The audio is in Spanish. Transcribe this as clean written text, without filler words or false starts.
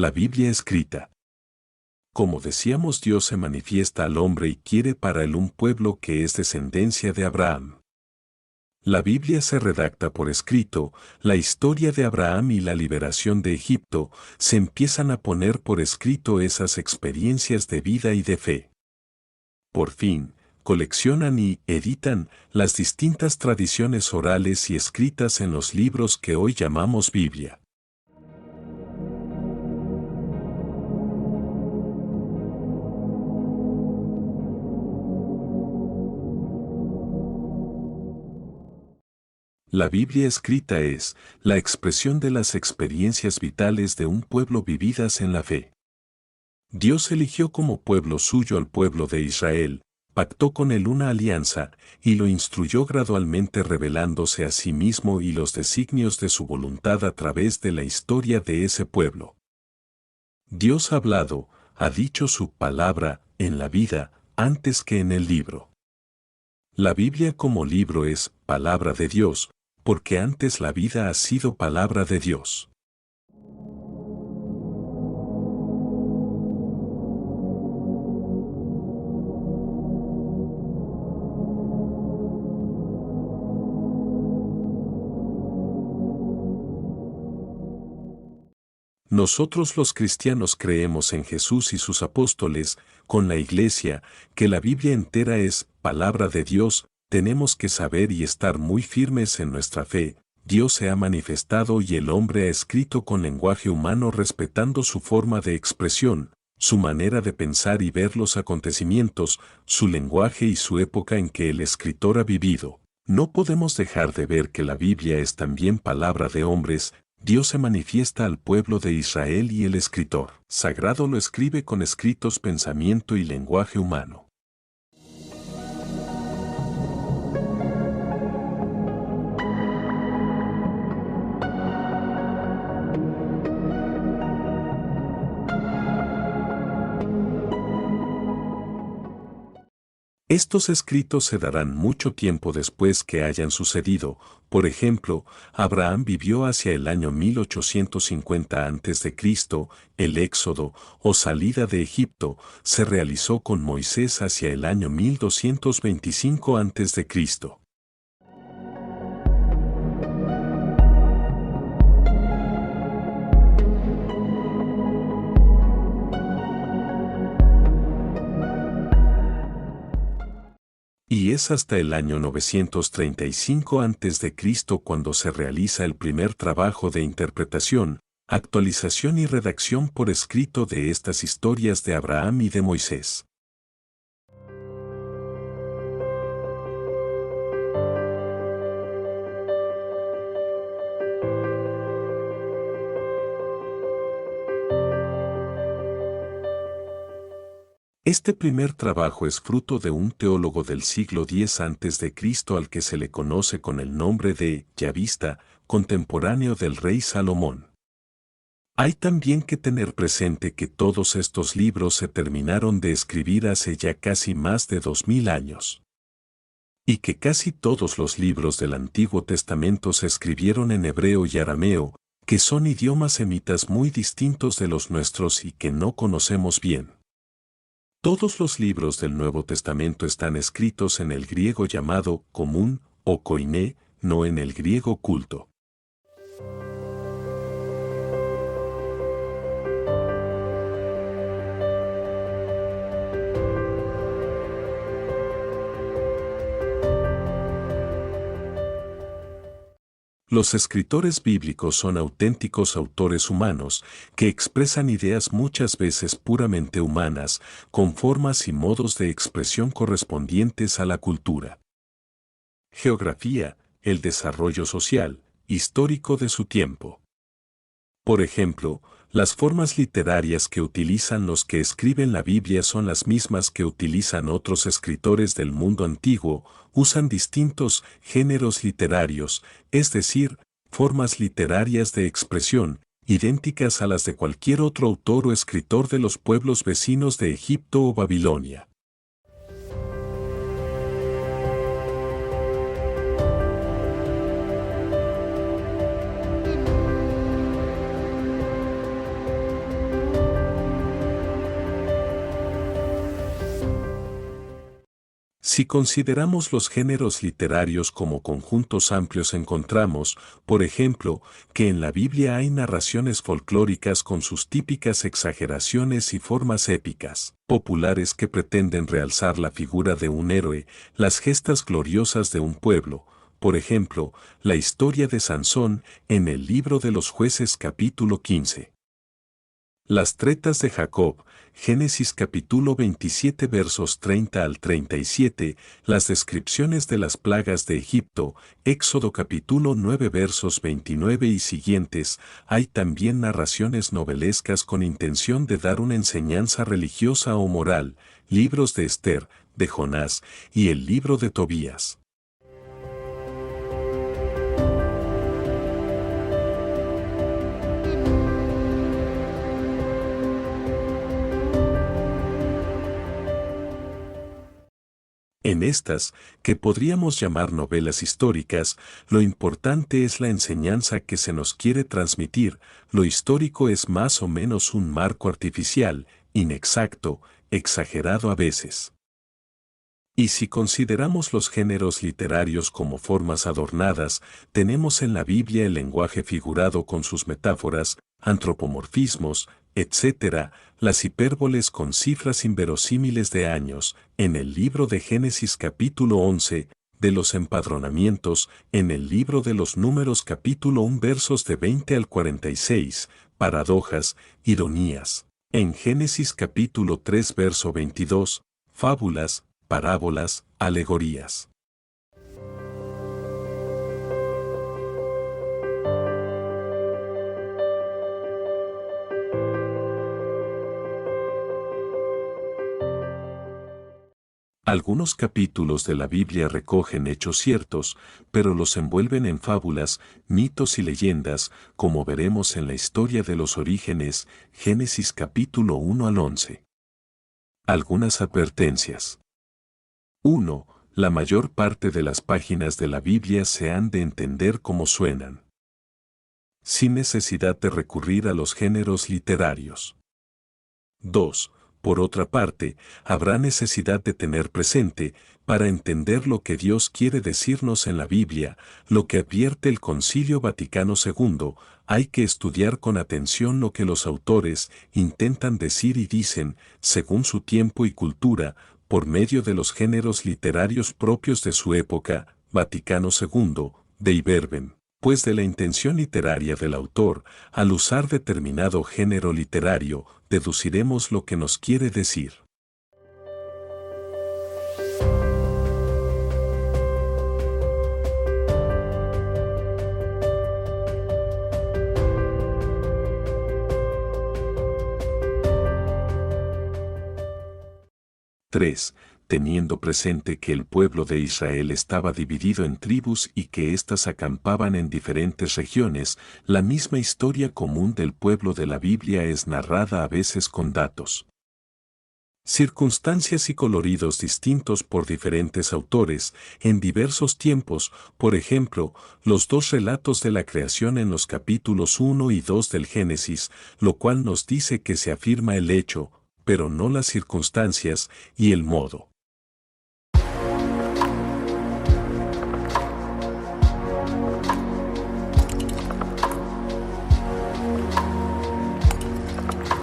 La Biblia escrita. Como decíamos, Dios se manifiesta al hombre y quiere para él un pueblo que es descendencia de Abraham. La Biblia se redacta por escrito, la historia de Abraham y la liberación de Egipto, se empiezan a poner por escrito esas experiencias de vida y de fe. Por fin, coleccionan y editan las distintas tradiciones orales y escritas en los libros que hoy llamamos Biblia. La Biblia escrita es la expresión de las experiencias vitales de un pueblo vividas en la fe. Dios eligió como pueblo suyo al pueblo de Israel, pactó con él una alianza y lo instruyó gradualmente revelándose a sí mismo y los designios de su voluntad a través de la historia de ese pueblo. Dios ha hablado, ha dicho su palabra en la vida antes que en el libro. La Biblia como libro es palabra de Dios, porque antes la vida ha sido palabra de Dios. Nosotros los cristianos creemos en Jesús y sus apóstoles, con la Iglesia, que la Biblia entera es palabra de Dios. Tenemos que saber y estar muy firmes en nuestra fe. Dios se ha manifestado y el hombre ha escrito con lenguaje humano respetando su forma de expresión, su manera de pensar y ver los acontecimientos, su lenguaje y su época en que el escritor ha vivido. No podemos dejar de ver que la Biblia es también palabra de hombres. Dios se manifiesta al pueblo de Israel y el escritor sagrado lo escribe con escritos, pensamiento y lenguaje humano. Estos escritos se darán mucho tiempo después que hayan sucedido. Por ejemplo, Abraham vivió hacia el año 1850 a.C., el éxodo o salida de Egipto se realizó con Moisés hacia el año 1225 a.C. Y es hasta el año 935 a.C. cuando se realiza el primer trabajo de interpretación, actualización y redacción por escrito de estas historias de Abraham y de Moisés. Este primer trabajo es fruto de un teólogo del siglo X a.C. al que se le conoce con el nombre de Yavista, contemporáneo del rey Salomón. Hay también que tener presente que todos estos libros se terminaron de escribir hace ya casi más de 2000 años. Y que casi todos los libros del Antiguo Testamento se escribieron en hebreo y arameo, que son idiomas semitas muy distintos de los nuestros y que no conocemos bien. Todos los libros del Nuevo Testamento están escritos en el griego llamado común o koiné, no en el griego culto. Los escritores bíblicos son auténticos autores humanos que expresan ideas muchas veces puramente humanas, con formas y modos de expresión correspondientes a la cultura, geografía, el desarrollo social, histórico de su tiempo. Por ejemplo, las formas literarias que utilizan los que escriben la Biblia son las mismas que utilizan otros escritores del mundo antiguo, usan distintos géneros literarios, es decir, formas literarias de expresión, idénticas a las de cualquier otro autor o escritor de los pueblos vecinos de Egipto o Babilonia. Si consideramos los géneros literarios como conjuntos amplios encontramos, por ejemplo, que en la Biblia hay narraciones folclóricas con sus típicas exageraciones y formas épicas, populares que pretenden realzar la figura de un héroe, las gestas gloriosas de un pueblo, por ejemplo, la historia de Sansón en el libro de los Jueces capítulo 15. Las tretas de Jacob, Génesis capítulo 27 versos 30 al 37, las descripciones de las plagas de Egipto, Éxodo capítulo 9 versos 29 y siguientes, hay también narraciones novelescas con intención de dar una enseñanza religiosa o moral, libros de Esther, de Jonás y el libro de Tobías. En estas, que podríamos llamar novelas históricas, lo importante es la enseñanza que se nos quiere transmitir, lo histórico es más o menos un marco artificial, inexacto, exagerado a veces. Y si consideramos los géneros literarios como formas adornadas, tenemos en la Biblia el lenguaje figurado con sus metáforas, antropomorfismos, etc., las hipérboles con cifras inverosímiles de años, en el libro de Génesis capítulo 11, de los empadronamientos, en el libro de los Números capítulo 1 versos de 20 al 46, paradojas, ironías, en Génesis capítulo 3 verso 22, fábulas, parábolas, alegorías. Algunos capítulos de la Biblia recogen hechos ciertos, pero los envuelven en fábulas, mitos y leyendas, como veremos en la historia de los orígenes, Génesis capítulo 1 al 11. Algunas advertencias. 1. La mayor parte de las páginas de la Biblia se han de entender como suenan, sin necesidad de recurrir a los géneros literarios. 2. Por otra parte, habrá necesidad de tener presente, para entender lo que Dios quiere decirnos en la Biblia, lo que advierte el Concilio Vaticano II, hay que estudiar con atención lo que los autores intentan decir y dicen, según su tiempo y cultura, por medio de los géneros literarios propios de su época, Vaticano II, Dei Verbum, pues de la intención literaria del autor, al usar determinado género literario, deduciremos lo que nos quiere decir. Tres. Teniendo presente que el pueblo de Israel estaba dividido en tribus y que éstas acampaban en diferentes regiones, la misma historia común del pueblo de la Biblia es narrada a veces con datos, circunstancias y coloridos distintos por diferentes autores, en diversos tiempos, por ejemplo, los dos relatos de la creación en los capítulos 1 y 2 del Génesis, lo cual nos dice que se afirma el hecho, pero no las circunstancias y el modo.